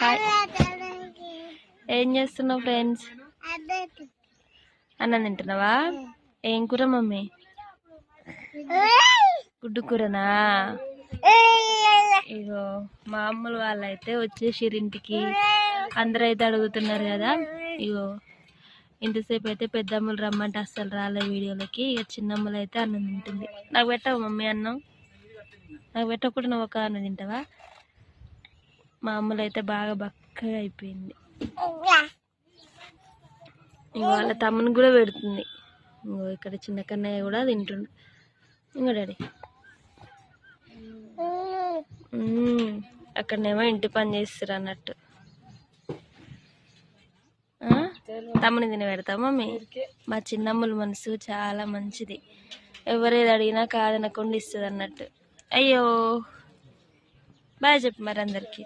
Hi ఏం చేస్తున్నావు friends? అన్నం తింటున్నావా? ఏం కూర మమ్మీ? గుడ్డు కూరనా? ఇగో మా అమ్మలు వాళ్ళైతే వచ్చేసిర్రు ఇంటికి. అందరూ అయితే అడుగుతున్నారు కదా. ఇగో ఇంతసేపు అయితే పెద్దమ్మలు రమ్మంటే అస్సలు రాలే వీడియోలకి. ఇక చిన్నమ్మలు అయితే అన్నం తింటుంది. నాకు పెట్టావు మమ్మీ అన్నం? నాకు పెట్టకుండా నువ్వు ఒక అన్నం తింటావా? మా అమ్మలు అయితే బాగా బక్కగా అయిపోయింది. వాళ్ళ తమ్ముని కూడా పెడుతుంది. ఇంకో ఇక్కడ చిన్న కన్నయ్య కూడా తింటుండు. ఇంకో డాడీ అక్కడనేమో ఇంటి పని చేస్తారు అన్నట్టు. తమ్ముని తిని పెడతా మమ్మీ. మా చిన్నమ్మల మనసు చాలా మంచిది. ఎవరేది అడిగినా కాదనకుండా ఇస్తుంది అన్నట్టు. అయ్యో బాయ్ చెప్పు మరి అందరికి.